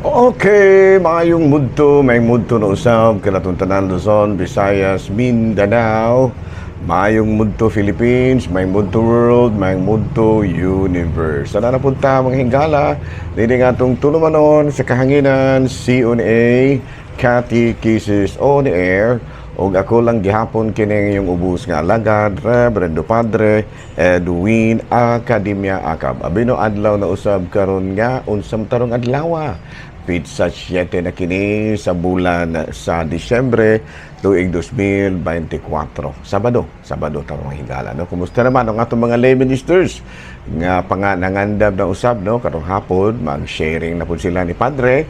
Okay, maayong mudto, may mudto na usab kanatong tanan Luzon, Visayas, Mindanao. Maayong mudto Philippines, may mudto world, may mudto universe. Sana napunta mga hingala, dili nga itong tulumanon sa kahanginan, C.O.N.A. Cathy Kisses on Air. O ako lang gihapon kining yung ubus nga alagad, Reverendo Padre Edwin Academia Acab. Abino adlaw na usab karon nga unsam tarong adlaw. Pizza 7 na kini sa bulan sa Disyembre tuig 2024. Sabado tarong higala, no. Kumusta naman ang atong mga lay ministers nga nangandam na usab, no, karong hapon mag-sharing na pud sila ni Padre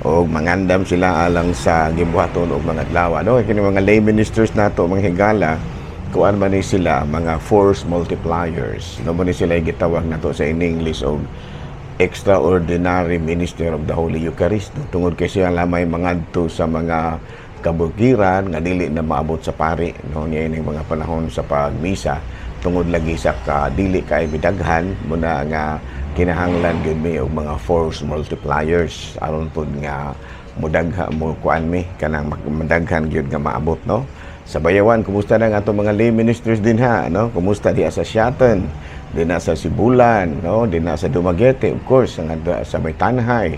o mangandam sila alang sa gibuhaton og mga adlaw, no. Kini mga lay ministers nato mga higala, kuan man ni sila mga force multipliers, no, man ni sila gitawag nato sa in English og extraordinary minister of the Holy Eucharist, no? Tungod kay siya lamay mangadto sa mga kabukiran nga dili na maabot sa pari, no, niya ining mga panahon sa pagmisa tungod lagi sa dili kay bidaghan muna nga kinahanglan gyud mi og mga force multipliers aron pud nga mudagha mo kuan mi kanang madaghan gyud nga maabot, no. Sa Bayawan, kumusta na nga atong mga lay ministers din ha, no? Kumusta diha sa Siaton, din na sa Sibulan, no? Din na sa Dumaguete, of course, sa Maytanhay.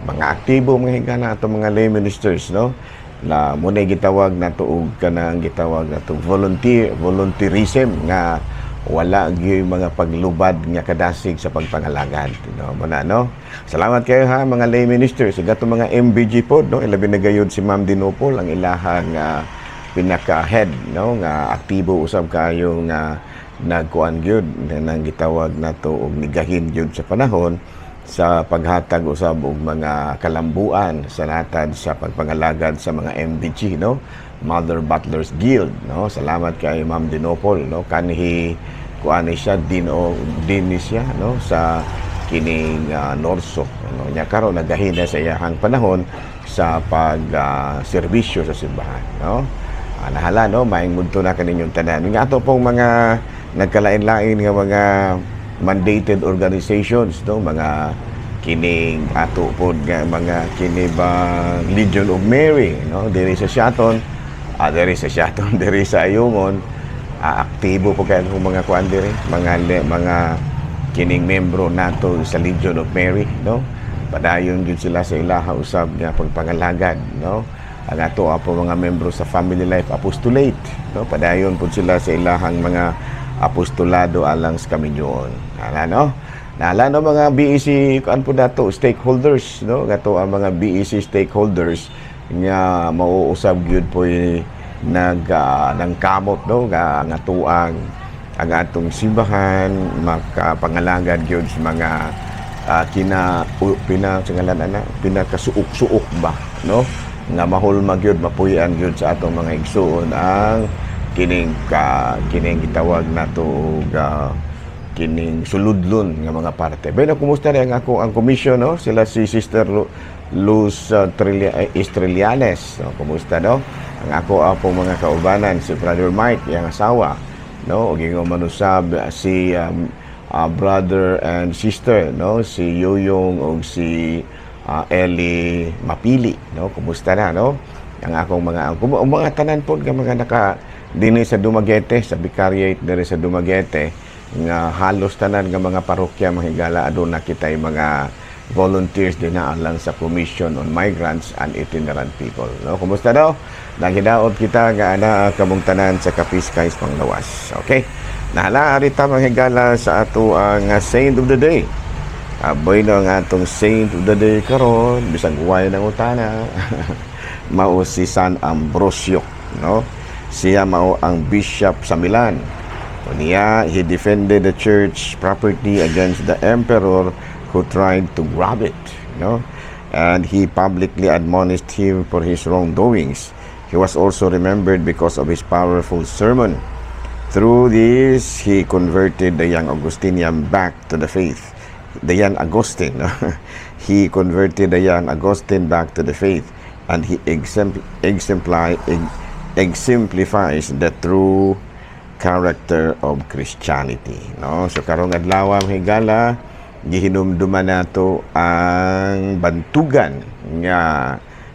Mga aktibo mga higala atong mga lay ministers, no? Na muna gitawag na tuog kanang gitawag na to volunteerism nga wala gyud mga paglubad nga kadasig sa pagpangalagad, no, muna, no. Salamat kayo ha mga lay ministers, gato mga MBG pod, no. Ilabi na gayud si Ma'am Dinopol ang ilahang pinaka-head, no, nga aktibo usab kayo nga nagkuan gyud nang gitawag nato og nigahin gyud sa panahon sa paghatag usab og mga kalambuan sa natad sa pagpangalagad sa mga MBG, no, Mother Butlers Guild, no. Salamat kay Ma'am Dinopol, no, kanhi kuan siya din siya, no, sa kining Norso, no, nya karon nagahin na sa iyang panahon sa pag serbisyo sa simbahan, no. Nahala, no, maing mudto na kaninyong tanan. Nga ato pong mga nagkalain-lain nga mga mandated organizations, no, mga kining ato pod nga mga kini ba Legion of Mary, no, diri sa Siaton, diri sa Ayungon, aktibo po kayo mga kuan diri, mga kining membro nato sa Legion of Mary, no. Padayon gyud sila sa ilaha usab nga pagpangalagad, no. Ang ato po mga membro sa Family Life Apostolate, no, padayon po sila sa ilahang mga apostolado alang sa kaminyoon. No? Nala, no, mga BEC kuan po dato stakeholders, no, gato ang mga BEC stakeholders nga mauusab gyud po nagkamot, no, nga tuang ang atong simbahan makapangalagad gyud sa mga pinakasuok-suok ba, no, nga mahulma gyud mapuy-an gyud sa atong mga igsoon ang kining gitawag nato kining suludlon nga mga parte. Pero kumusta rin ang commission, no? Sila si Sister Luz Estrelianes, no? Kumusta, no? Ang ako mga kaubanan si Brother Mike, yang asawa, no? Og yung manusab si brother and sister, no? Si Yoyong og si Eli Mapili, no. Kumusta na, no, ang akong mga tanan po nga mga naka dinhi sa Dumaguete, sa Vicariate diri sa Dumaguete, nga halos tanan nga mga parokya mga higala aduna kitay mga volunteers din na alang sa Commission on Migrants and Itinerant People, no. Kumusta daw? Naghidaot kita nga ana kamong tanan sa Kapiskay Panglawas. Okay, nahala arita mga higala sa ato ang Saint of the Day. Aboy na nga itong Saint of the Day karon, bisang guway ng utana. Mao si San Ambrosio, no? Siya mao ang bishop sa Milan. Niya, he defended the church property against the emperor who tried to grab it, no? And he publicly admonished him for his wrongdoings. He was also remembered because of his powerful sermon. Through this, he converted the young Augustinian back to the faith. The young Augustine, no? He converted the young Augustine back to the faith, and he exemplifies the true character of Christianity, no. So karong adlaw higala gihinumduman nato ang bantugan nga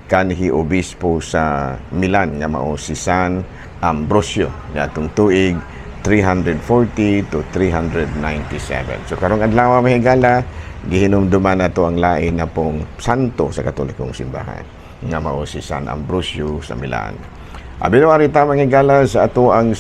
kanhi obispo sa Milan nga mao si San Ambrosio nga atong tuig 340 to 397. So karong adlaw mga higala, gihinumduman nato ang lain na pong santo sa Katolikong simbahan nga mao si San Ambrosio sa Milan. Abino arita mga higala sa ato ang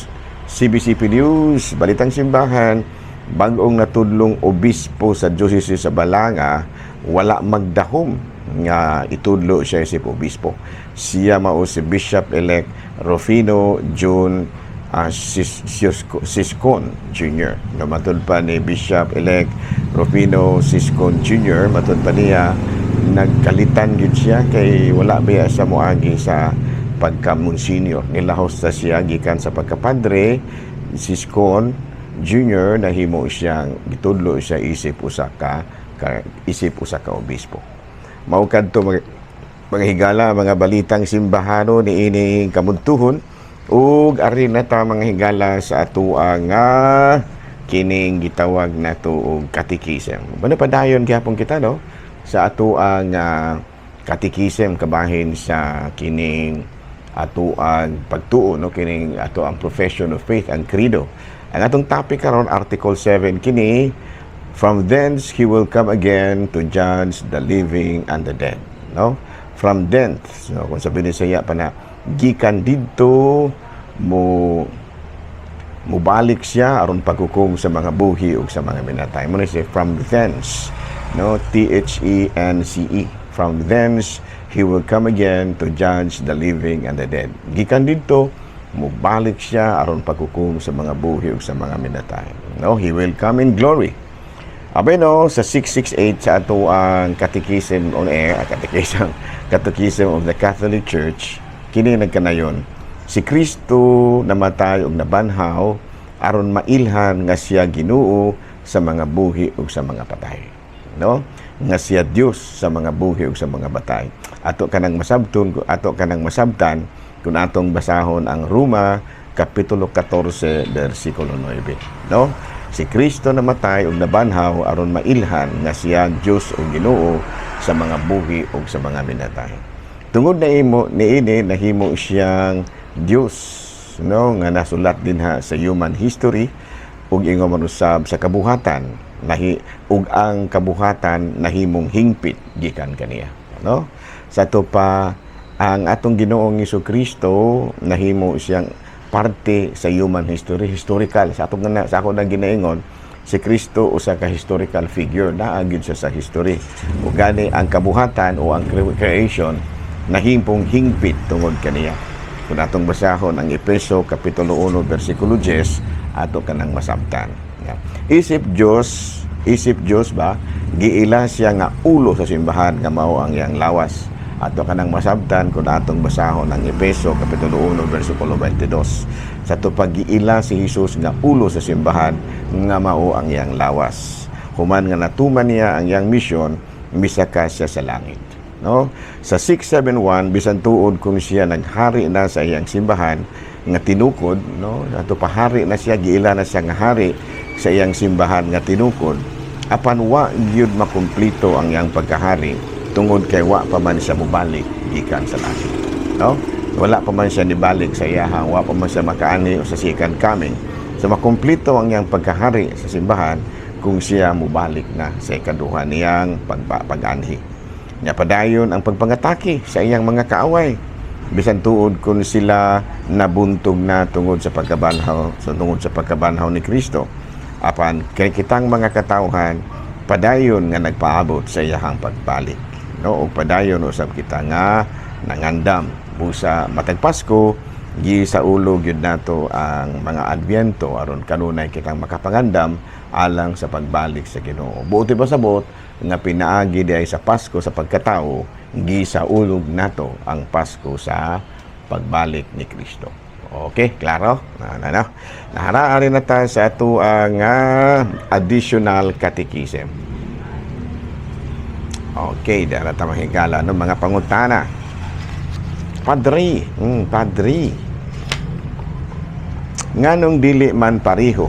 CBCP News, Balitang Simbahan, bag-ong natudlong obispo sa diocese sa Balanga wala magdahom nga itudlo siya si obispo. Siya mao si Bishop-elect Rufino June Siscon Jr. No, matud pa ni Bishop-elect Rufino Siscon Jr. matud pa niya nagkalitan gid siya kay wala ba sa moagi sa pagka-monsignor. Nilahos sa siya gikan sa pagkapadre. Siscon Jr. nahimo siyang gitudlo siya isip usa ka obispo. Mao kadto mga higala, mga balitang simbahano ni ining kamudtuhon ug ari na ta mga higala sa atoa nga kining gitawag nato og katikisem. Bano padayon gyapon kita no sa atoa nga katikisem kabahin sa kining atoang pagtuo no kining atoang profession of faith and credo. Ang atong topic karon Article 7 kini, from thence he will come again to judge the living and the dead. No? From thence, no, kung sabi ni Saya pa na, gikan dito mo balik siya aron paghukom sa mga buhi ug sa mga minatay. Mo ni say from thence, no, THENCE. From thence he will come again to judge the living and the dead. Gikan dito mubalik siya aron paghukom sa mga buhi ug sa mga minatay. No, he will come in glory. Abay no, sa 668 sa ato ang Catechism on Air, Catechism of the Catholic Church, kini nagkanayon, si Kristo namatay ug nabanhaw aron mailhan nga siya Ginoo sa mga buhi ug sa mga patay. No? Nga siya Dios sa mga buhi ug sa mga patay. Ato kanang masabtan kung atong basahon ang Roma kapitulo 14 bersikulo 9. No? Si Kristo namatay ug nabanhaw aron mailhan nga siya Dios o Ginoo sa mga buhi ug sa mga minatay. Tungod na niini nahimo siyang Dios, no, nga nasulat din sa human history ug ingon man usab sa kabuhatan ug ang kabuhatan nahimong hingpit gikan kaniya, no? Sa to pa ang atong Ginoong Jesucristo nahimo siyang parte sa human history, historical. Sa ako na ginaingon, si Kristo usa ka historical figure, naagid siya sa history. O gani ang kabuhatan o ang creation nahimpong hingpit tungod kaniya. Kung atong basahon ang Efeso kapitulo 1 bersikulo 10, ato kanang masabtan. Isip Dios ba giila siya nga ulo sa simbahan nga mao ang iyang lawas. Ato kanang masabtan kung atong basahon ang Efeso kapitulo 1 bersikulo 22. Sa to pag-giila si Hesus nga ulo sa simbahan nga mao ang iyang lawas. Human nga natuman niya ang iyang misyon, misaka siya sa langit. No? Sa 671 bisan tuod kung siya naghari na sa iyang simbahan nga tinukod, no? Ato pahari na siya, giila na siya nga hari sa iyang simbahan nga tinukod. Apan wa gyud makumplito ang iyang pagkahari tungod kay wa pa man siya mubalik gikan sa langit. No? Wala pa man siya nibalik sa iyahang, wa pa man siya makaani sa second coming. So makumplito ang iyang pagkahari sa simbahan kung siya mubalik na sa ikaduha niyang pag-anhi. Nya padayon ang pagpangatake sa iyang mga kaaway. Bisan tuod kung sila nabuntog na tungod sa pagkabanhaw ni Kristo. Apan kay kitang mga katawhan padayon nga nagpaabot sa iyang pagbalik. No, o padayon usab kita nga nangandam busa matag Pasko gi sa ulo gyud nato ang mga Adbyento aron kanunay kitang makapangandam alang sa pagbalik sa Ginoo. Buoti pasabot nga pinaagi diay sa Pasko sa pagkatao gi sa ulog nato ang Pasko sa pagbalik ni Kristo. Okay, klaro? Naharaan na ta sa ato ang additional catechism. Okay, dara ta mahigala no mga pangutana. Padre. Nganong dili man pariho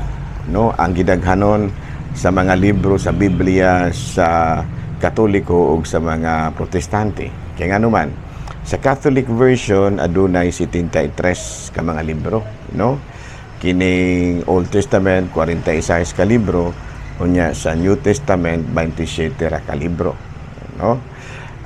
no ang gidaghanon sa mga libro sa Biblia sa Katoliko o sa mga Protestante. Kaya nga naman, sa Catholic version, adunay 73 ka mga libro, no? Kining Old Testament, 46 ka libro, unya sa New Testament, 27 ra ka libro, no?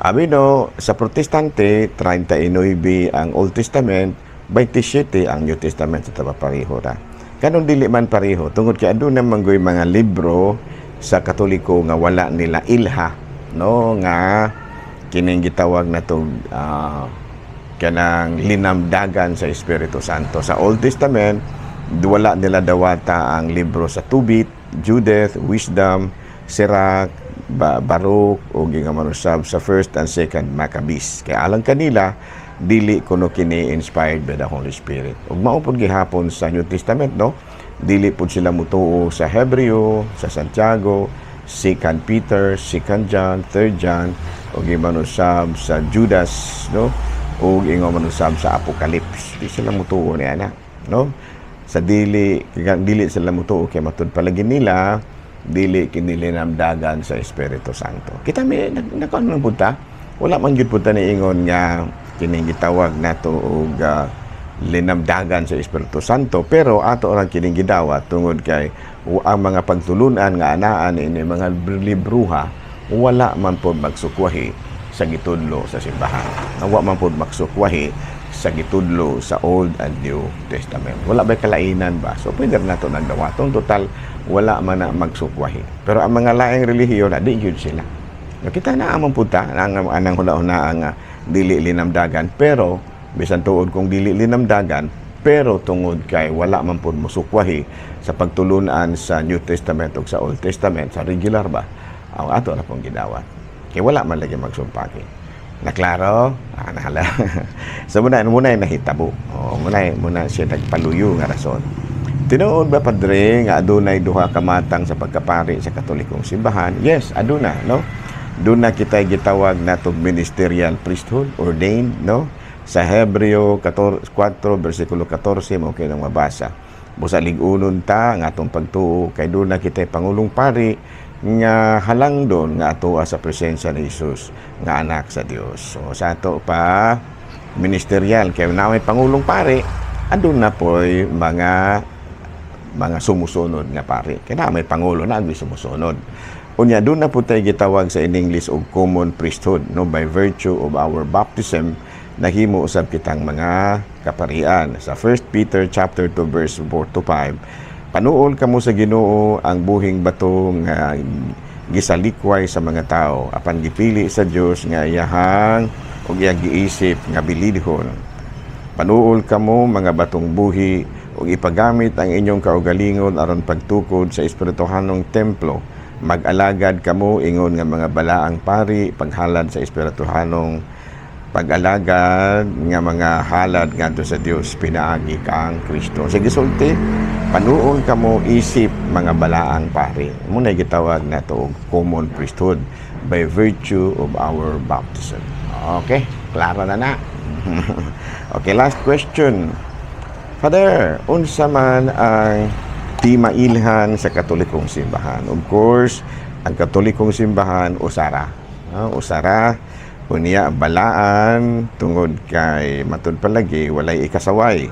Abino, sa Protestante, 39 ang Old Testament, 27 ang New Testament sa taba pareho ra. Kanong dili man pareho, tungod kay aduna manggoy mga libro sa Katoliko nga wala nila ilha, no, nga kining gitawag na to kanang linamdagan sa Espiritu Santo. Sa Old Testament, wala nila dawata ang libro sa Tubit, Judith, Wisdom, Sirach, Baruch o gingamanusab sa First and Second Maccabees. Kaya alang kanila, dili kuno kini inspired by the Holy Spirit. Ug mao pud gihapon sa New Testament, no? Dili pud sila mutuo sa Hebreo, sa Santiago, 2 Peter, 2 John, 3 John, o gimanusab sa Judas, no? O gimanusab sa Apocalypse. Di sila mutuo ni ana, no? Sa dili sila mutuo kay matud palagi nila dili kini linamdagan sa Espiritu Santo. Kita mi nakaano punta? Wala man gyud punta ni ingon nga kini gitawag nato og linamdagan sa Espiritu Santo, pero ato ra kini gidawat tungod kay ang mga pagtulunan nga anaan ini mga libruha wala man pod magsukwahi sa gitudlo sa simbahan. Wala man pod magsukwahi sa gitudlo sa Old and New Testament. Wala ba'y kalainan ba? So pwede na ito nagdawaton. Total, wala man na magsukwahi. Pero ang mga laing relihiyon, di yun sila. Kita na amang punta, anang hula-huna ang dili linamdagan, pero bisan tuod kung dili linamdagan, pero tungod kay wala man po musukwahi sa pagtulunan sa New Testament o sa Old Testament, sa regular ba, ang ato na pong gidawat. Kaya wala man lagi magsumpaki. Naklaro? Nahala. So muna nahitabo. Muna siya nagpaluyo nga rason. Tinuod ba padre nga adunay duha ka matang sa pagkapari sa Katolikong simbahan? Yes, aduna, no? Doon na kita gitawag natong ministerial priesthood, ordained, no? Sa Hebreo 4 versikulo 14 mo kayo nang mabasa. Busa ligunon ta nga atong pagtuo kay doon na kita pangulong pari nga halang doon nga ato sa presensya ni Jesus nga anak sa Dios. So sa ato pa ministerial kay na may pangulong pari, andun na po'y mga sumusunod nga pari. Kaya na may pangulo na ang sumusunod. Unya doon na po tayo gitawag sa in English og common priesthood, no, by virtue of our baptism nahimo usab kitang mga kaparian. Sa 1 Peter chapter 2 verse 4 to 5, panuol kamo sa Ginoo ang buhing bato nga gisalikway sa mga tao apan gipili sa Dios nga iyahang ug iyang giisip nga bilidhon. Panuol kamo mga batong buhi ug ipagamit ang inyong kaugalingon aron pagtukod sa espirituhanong templo. Mag-alagad kamo ingon nga mga balaang pari paghalad sa espirituhanong pag-alagad nga mga halad ngadto sa Dios pinaagi kang Kristo. Sa gisulti, panuon kamo isip mga balaang pari. Muna gitawag nato og common priesthood by virtue of our baptism. Okay, klaro na. Okay, last question. Father, unsa man ang di mailhan sa Katolikong simbahan? Of course, ang Katolikong simbahan usara. Usara unya balaan tungod kay matud palagi walay ikasaway.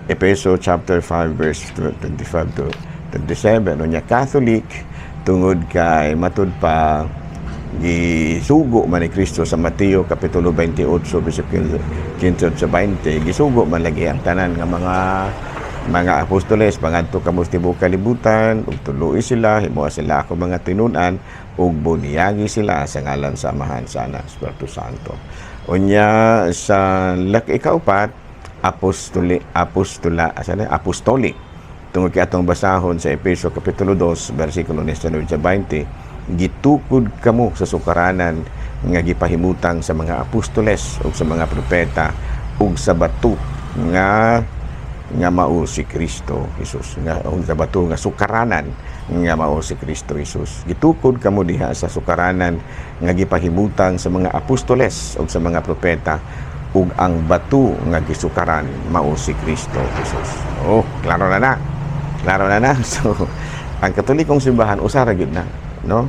Efeso chapter 5 verse 25 to 27 unya Catholic tungod kay matud pa gisugo man ni Kristo sa Mateo kapitulo 28 versikulo 15 sa 20, gisugo man lagi ang tanan nga mga apostoles pangadto kamo tibuok kalibutan ug tuloy sila himuha sila ako mga tinun-an ug buniyagi sila sa ngalan sa Amahan sa Anak Espiritu Santo. Unya sa ikaupat apostolic tungod kay atong basahon sa Efeso kapitulo 2 bersikulo 19 sa 20, gitukod kamo sa sukaranan nga gipahimutang sa mga apostoles ug sa mga propeta ug sa bato nga mao si Kristo Jesus, nga sa bato nga sukaranan nga mao si Kristo Jesus. Gitukod kamo diha sa sukaranan nga gipahimutang sa mga apostoles ug sa mga propeta ug ang bato nga gisukaran mao si Kristo Jesus. Klaro na na. So ang Katolikong simbahan usara gyud na, no?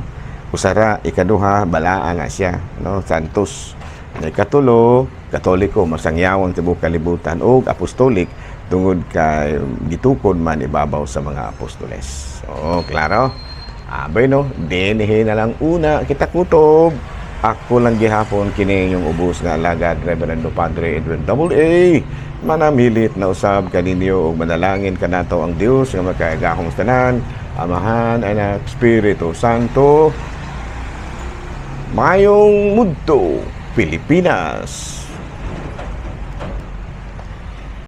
Usara ikaduha balaa nga siya, no? Santos. Na ikatulo, Katoliko masangyawang tibuok kalibutan ug apostolik tungod kay gitukod man ibabaw sa mga apostoles. Oo, klaro? Abay no, dinihi na lang una kita kutob. Ako lang gihapon kini yung ubos nga alagad Reverendo Padre Edwin A. Manamilit na usab kaninyo ug manalangin kanato ang Dios nga makaagahong tanan, Amahan, Anak, Espiritu Santo. Mayong mudto, Pilipinas.